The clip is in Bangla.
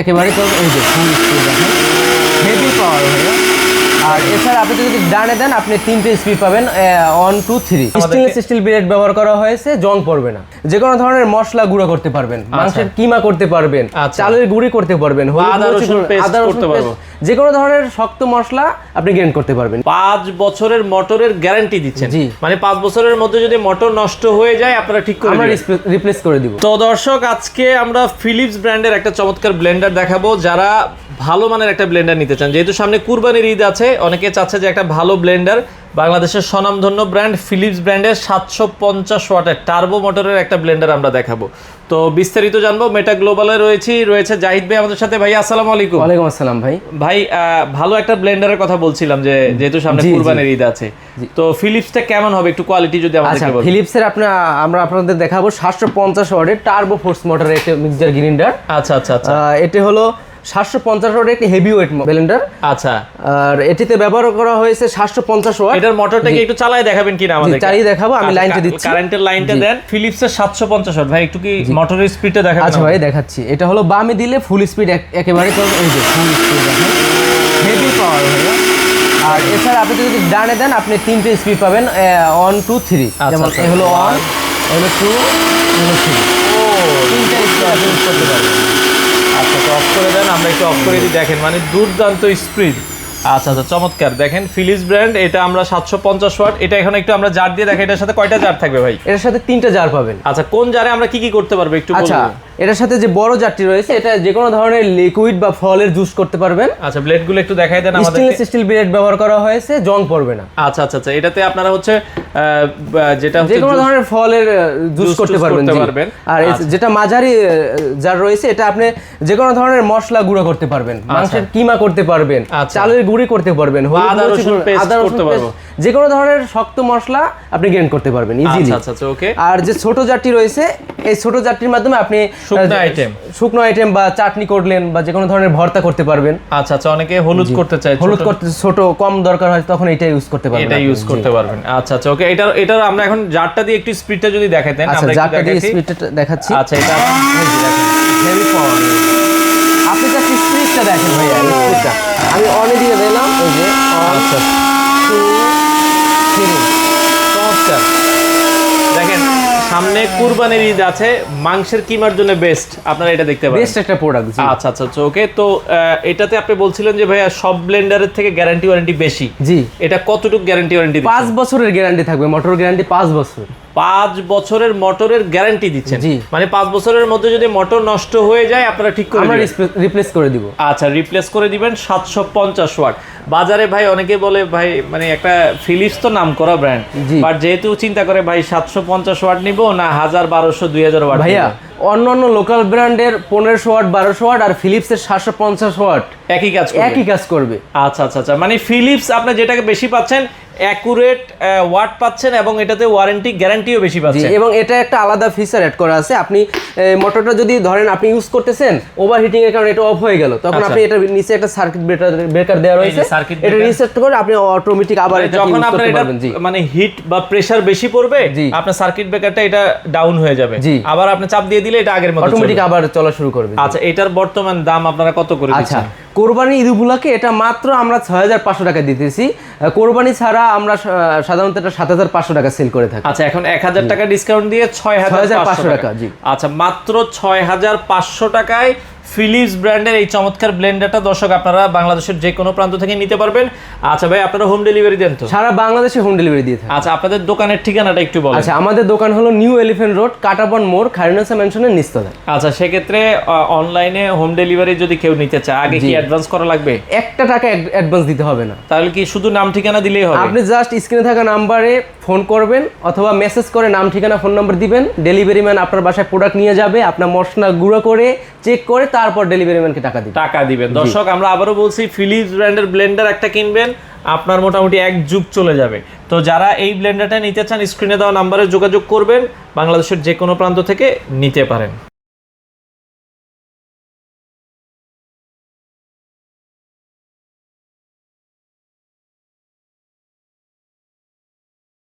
একেবারে তো এই যে ফুল স্পিড দেখেন, হেভি পাওয়ার ভাইয়া। আর এছাড়া আপনি যদি ডানে দেন আপনি 3টে স্পিড পাবেন, 1 2 3। স্টেনলেস স্টিল ব্লেড ব্যবহার করা হয়েছে, জং পড়বে না। যে কোনো ধরনের মশলা গুঁড়ো করতে পারবেন, মাংসের কিমা করতে পারবেন, চালের গুঁড়ি করতে পারবেন, আদা রসুন করতে পারবেন, যে কোনো ধরনের শক্ত মশলা আপনি গ্রাইন্ড করতে পারবেন। 5 বছরের মোটরের গ্যারান্টি দিচ্ছেন, মানে 5 বছরের মধ্যে যদি মোটর নষ্ট হয়ে যায় আপনারা ঠিক করে আমরা রিপ্লেস করে দিব। তো দর্শক, আজকে আমরা ফিলিপস ব্র্যান্ডের একটা চমৎকার ব্লেন্ডার দেখাবো। যারা ভালো মানের একটা ব্লেন্ডার নিতে চান, যেহেতু সামনে কুরবানির ঈদ আছে, অনেকে চাচ্ছে যে একটা ভালো ব্লেন্ডার, বাংলাদেশের স্বনামধন্য ব্র্যান্ড ফিলিপস ব্র্যান্ডের 750 ওয়াটের টার্বো মোটরের একটা ব্লেন্ডার আমরা দেখাবো। তো বিস্তারিত জানবো। মেটা গ্লোবালে রয়েছে জাহিদ ভাই আমাদের সাথে। ভাই আসসালামু আলাইকুম। ওয়ালাইকুম আসসালাম ভাই। ভাই ভালো একটা ব্লেন্ডারের কথা বলছিলাম, যে যেহেতু সামনে কুরবানির ঈদ আছে, তো ফিলিপসটা কেমন হবে একটু কোয়ালিটি যদি আমাদেরকে বলেন। ফিলিপসের আমরা আপনাদের দেখাবো 750 ওয়াটের টার্বো ফোর্স মোটরের একটা মিক্সার গ্রাইন্ডার। আচ্ছা আচ্ছা আচ্ছা, এটা হলো 750 ওয়াটের একটি হেভি ওয়েট ব্লেন্ডার। আচ্ছা, আর এটিতে ব্যবহার করা হয়েছে 750 ওয়াট। এটার মোটরটাকে একটু চালায় দেখাবেন কিনা আমাদের? চালিয়ে দেখাবো, আমি লাইনটা দিচ্ছি, কারেন্টের লাইনটা দেন। ফিলিপসের 750 ওয়াট ভাই, একটু কি মোটরের স্পিডটা দেখাবেন? আচ্ছা ভাই দেখাচ্ছি। এটা হলো বামে দিলে ফুল স্পিড, একেবারে তো এই যে ফুল স্পিড দেখেন, হেভি পাওয়ার ভাইয়া। আর এছাড়া আপনি যদি ডানে দেন আপনি 3টে স্পিড পাবেন, 1 2 3। যেমন এই হলো 1, এই হলো 2, এই হলো 3। ও, 3টে স্পিড আপনি ইউজ করতে পারবেন। আচ্ছা, তো অফ করে দেন, আমরা একটু অফ করে দিই। দেখেন মানে দুর্দান্ত স্পিড। আচ্ছা আচ্ছা, চমৎকার। দেখেন ফিলিপস ব্র্যান্ড, এটা আমরা 750 ওয়াট। এটা এখন একটু আমরা জার দিয়ে দেখেন, এটার সাথে কয়টা জার থাকবে ভাই? এর সাথে 3টে জার পাবেন। আচ্ছা, কোন জারে আমরা কি কি করতে পারবো একটু বলুন। আচ্ছা, এটার সাথে যে বড় জারটি রয়েছে, এটা যে কোনো ধরনের লিকুইড বা ফলের জুস করতে পারবেন। আচ্ছা, ব্লেডগুলো একটু দেখাই দেন আমাদের। স্টেনলেস স্টিল ব্লেড ব্যবহার করা হয়েছে, জং পড়বে না। আচ্ছা আচ্ছা আচ্ছা, এটাতে আপনারা হচ্ছে যেটা যে কোনো ধরনের ফলের জুস করতে পারবেন। আর যেটা মাঝারি জার রয়েছে, এটা আপনি যে কোনো ধরনের মশলা গুঁড়ো করতে পারবেন, মাংসের কিমা করতে পারবেন, চালের গুঁড়ি করতে পারবেন, আদা রসুন করতে পারবেন, যে কোনো ধরনের শক্ত মশলা আপনি গ্রাইন্ড করতে পারবেন ইজিলি। আচ্ছা আচ্ছা, ওকে। আর যে ছোট জারটি রয়েছে, এই ছোট জারটির মাধ্যমে আপনি শুকনো আইটেম বা চাটনি করলেন বা যে কোনো ধরনের ভর্তা করতে পারবেন। আচ্ছা আচ্ছা, অনেকে হলুদ করতে চায়, হলুদ করতে ছোট কম দরকার হয়, তখন এটা ইউজ করতে পারবেন, এটা ইউজ করতে পারবেন। আচ্ছা আচ্ছা, ওকে। এটা আমরা এখন জারটা দিয়ে একটু স্পিডটা যদি দেখাতেন। আমরা জারটা দিয়ে স্পিডটা দেখাচ্ছি। আচ্ছা, এটা হেভি পাওয়ার। আপনি জাস্ট স্পিডটা দেখেন ভাইয়া, স্পিডটা আমি অন দিয়ে দিলাম, এই যে আচ্ছা 2 3। চমৎকার। দেখেন সামনে কুরবানির ঈদ আছে, মাংসের কিমার জন্য বেস্ট, আপনারা এটা দেখতে পারেন, বেস্ট একটা প্রোডাক্ট। আচ্ছা আচ্ছা আচ্ছা, ওকে। তো এটাতে আপনি বলছিলেন যে ভাইয়া সব ব্লেন্ডারের থেকে গ্যারান্টি ওয়ারেন্টি বেশি। জি। এটা কতটুকু গ্যারান্টি ওয়ারেন্টি? 5 বছরের গ্যারান্টি থাকবে, মোটর গ্যারান্টি 5 বছর। 5 বছরের মোটরের গ্যারান্টি দিচ্ছেন, মানে 5 বছরের মধ্যে যদি মোটর নষ্ট হয়ে যায় আপনারা ঠিক করে আমরা রিপ্লেস করে দিব। আচ্ছা, রিপ্লেস করে দিবেন। 750 ওয়াট। বাজারে ভাই অনেকে বলে ভাই, মানে একটা ফিলিপস তো নাম করা ব্র্যান্ড, বাট যেহেতু চিন্তা করে ভাই 750 ওয়াট নিব না 1000 1200 2000 ওয়াট ভাইয়া, অন্য লোকাল ব্র্যান্ডের 1500 ওয়াট 1200 ওয়াট আর ফিলিপসের 750 ওয়াট একই কাজ করবে। আচ্ছা আচ্ছা আচ্ছা, মানে ফিলিপস আপনি যেটাকে বেশি পাচ্ছেন, অ্যাকুরেট ওয়াট পাচ্ছেন এবং এটাতে ওয়ারেন্টি গ্যারান্টিও বেশি পাচ্ছেন। এবং এটা একটা আলাদা ফিচার অ্যাড করা আছে। আপনি মোটরটা যদি ধরেন আপনি ইউজ করতেছেন, ওভারহিটিং এর কারণে এটা অফ হয়ে গেল, তখন আপনি এটা নিচে একটা সার্কিট ব্রেকার দেওয়া রয়েছে, এটা রিসেট করে আপনি অটোমেটিক আবার এটা যখন আপনার এটা মানে হিট বা প্রেসার বেশি পড়বে, আপনার সার্কিট ব্রেকারটা এটা ডাউন হয়ে যাবে, আবার আপনি চাপ দিয়ে দিলে এটা আগের মতো অটোমেটিক আবার চলা শুরু করবে। আচ্ছা, এটার বর্তমান দাম আপনারা কত করে দিচ্ছেন? কোরবানি ঈদ উপলক্ষে এটা মাত্র আমরা 6500 টাকা দিতেছি। কোরবানি ছাড়া আমরা সাধারণত এটা 7500 টাকা সেল করে থাকি। আচ্ছা, এখন 1000 টাকা ডিসকাউন্ট দিয়ে 6500 টাকা। জি, আচ্ছা, মাত্র 6500 টাকায় ফিলিপস ব্র্যান্ডের এই চমৎকার ব্লেন্ডারটা দর্শক আপনারা বাংলাদেশের যে কোনো প্রান্ত থেকে নিতে পারবেন। আচ্ছা ভাই, আপনারা হোম ডেলিভারি দেন তো? সারা বাংলাদেশে হোম ডেলিভারি দিয়ে থাকি। আচ্ছা, আপনাদের দোকানের ঠিকানাটা একটু বলেন। আচ্ছা, আমাদের দোকান হলো নিউ এলিফ্যান্ট রোড, কাটাবন মোড়, খায়রুন্নেসা ম্যানশনের নিচতলায়। আচ্ছা, সেক্ষেত্রে অনলাইনে হোম ডেলিভারি যদি কেউ নিতে চায়, আগে কি অ্যাডভান্স করা লাগবে? 1 টাকা অ্যাডভান্স দিতে হবে না। তাহলে কি শুধু নাম ঠিকানা দিলেই হবে? আপনি জাস্ট স্ক্রিনে থাকা নাম্বারে ফোন করবেন অথবা মেসেজ করে নাম ঠিকানা ফোন নাম্বার দিবেন, ডেলিভারি ম্যান আপনার বাসায় প্রোডাক্ট নিয়ে যাবে, আপনার মশলা গুঁড়ো করে চেক করে তারপর ডেলিভারি ম্যানকে টাকা দিবেন। দর্শক, আমরা আবারও বলছি, ফিলিপস ব্র্যান্ডের ব্লেন্ডার একটা কিনবেন, আপনার মোটামুটি 1 যুগ চলে যাবে। তো যারা এই ব্লেন্ডারটা নিতে চান, স্ক্রিনে দেওয়া নাম্বারে যোগাযোগ করবেন, বাংলাদেশের যে কোনো প্রান্ত থেকে নিতে পারেন।